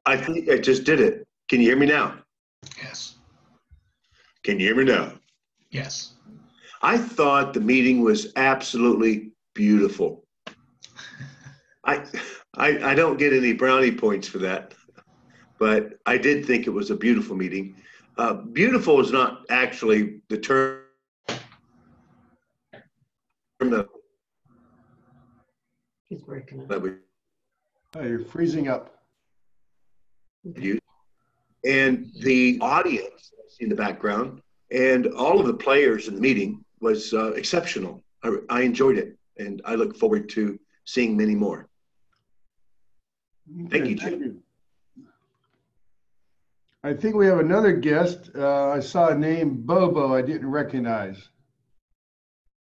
Speaker 16: I think I just did it. Can you hear me now?
Speaker 3: Yes.
Speaker 16: Can you hear me now?
Speaker 3: Yes.
Speaker 16: I thought the meeting was absolutely beautiful. I don't get any brownie points for that, but I did think it was a beautiful meeting. Beautiful is not actually the term that
Speaker 12: He's breaking up.
Speaker 13: Oh, you're freezing up.
Speaker 16: And the audience in the background and all of the players in the meeting was exceptional. I enjoyed it, and I look forward to seeing many more. Thank you, Jim.
Speaker 13: I think we have another guest. I saw a name, Bobo, I didn't recognize.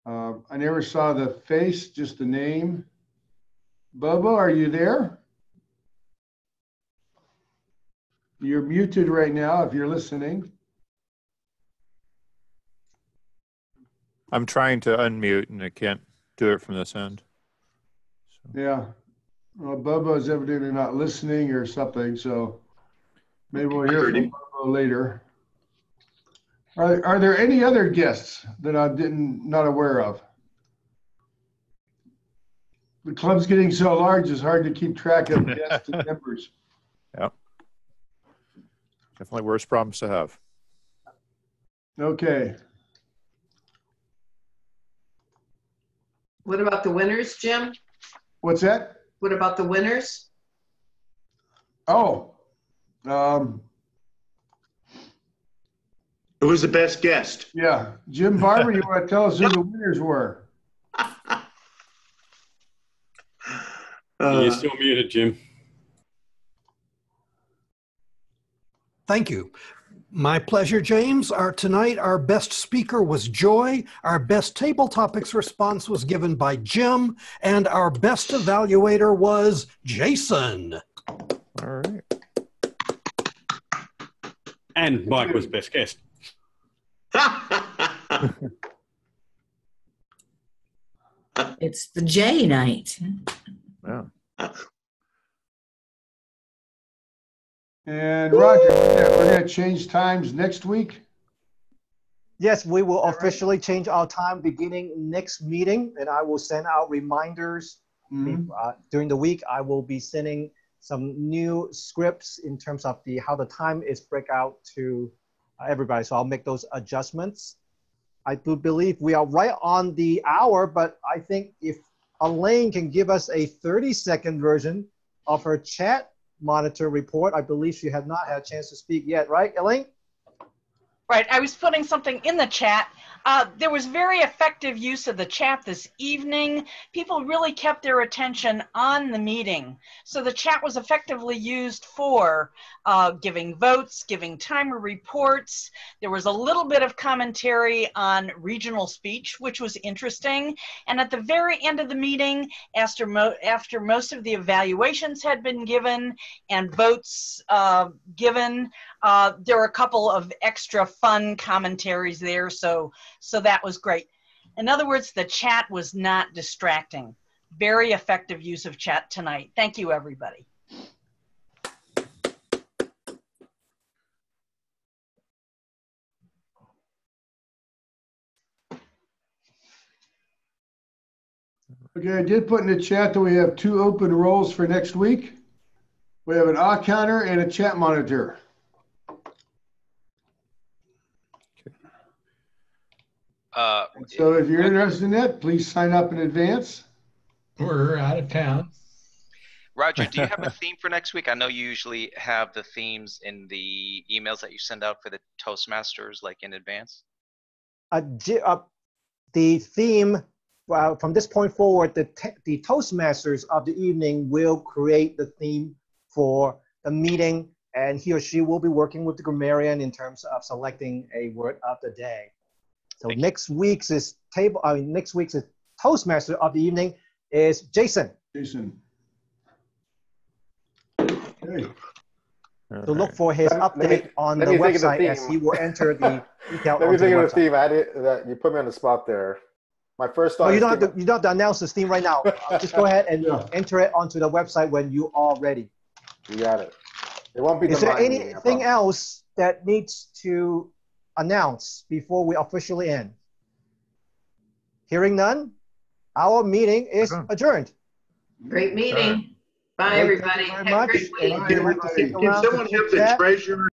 Speaker 13: I never saw the face, just the name. Bobo, are you there? You're muted right now if you're listening.
Speaker 18: I'm trying to unmute and I can't do it from this end.
Speaker 13: So. Yeah. Well, Bobo's evidently not listening or something, so maybe we'll hear from Bobo later. Are there any other guests that I not aware of? The club's getting so large, it's hard to keep track of guests and members.
Speaker 18: Yep. Definitely worse problems to have.
Speaker 13: Okay.
Speaker 12: What about the winners, Jim?
Speaker 13: What's that?
Speaker 12: What about the winners?
Speaker 13: Oh.
Speaker 16: Who was the best guest?
Speaker 13: Yeah. Jim Barber, you want to tell us who the winners were?
Speaker 14: You're still muted, Jim.
Speaker 8: Thank you. My pleasure, James. Tonight, our best speaker was Joy. Our best table topics response was given by Jim. And our best evaluator was Jason.
Speaker 18: All right.
Speaker 14: And Mike was best guest.
Speaker 19: It's the J night.
Speaker 18: Yeah.
Speaker 13: And Roger, we're going to change times next week?
Speaker 2: Yes, we will officially change our time beginning next meeting, and I will send out reminders. During the week. I will be sending some new scripts in terms of how the time is break out to everybody. So I'll make those adjustments. I do believe we are right on the hour, but I think if Elaine can give us a 30-second version of her chat monitor report. I believe she had not had a chance to speak yet, right, Elaine?
Speaker 9: Right, I was putting something in the chat. There was very effective use of the chat this evening. People really kept their attention on the meeting. So the chat was effectively used for giving votes, giving timer reports. There was a little bit of commentary on regional speech, which was interesting. And at the very end of the meeting, after most of the evaluations had been given and votes given, there were a couple of extra fun commentaries there. So that was great. In other words, the chat was not distracting. Very effective use of chat tonight. Thank you, everybody.
Speaker 13: Okay, I did put in the chat that we have 2 open roles for next week. We have an odd counter and a chat monitor. So if you're interested in that, please sign up in advance.
Speaker 3: We're out of town.
Speaker 20: Roger, do you have a theme for next week? I know you usually have the themes in the emails that you send out for the Toastmasters, like in advance.
Speaker 2: The theme, from this point forward, the Toastmasters of the evening will create the theme for the meeting, and he or she will be working with the grammarian in terms of selecting a word of the day. So next week's Toastmaster of the evening is Jason.
Speaker 13: Jason. Okay.
Speaker 2: So look for his update on the website as he will enter the detail.
Speaker 21: Let me think of the theme. That you put me on the spot there. My first thought.
Speaker 2: No, you don't have to announce this theme right now. Just go ahead and enter it onto the website when you are ready.
Speaker 21: You got it. It won't be.
Speaker 2: Is there anything else that needs to announce before we officially end? Hearing none, our meeting is adjourned.
Speaker 12: Great meeting. Bye, everybody.
Speaker 2: Thank you very much.
Speaker 16: Can someone have the treasurer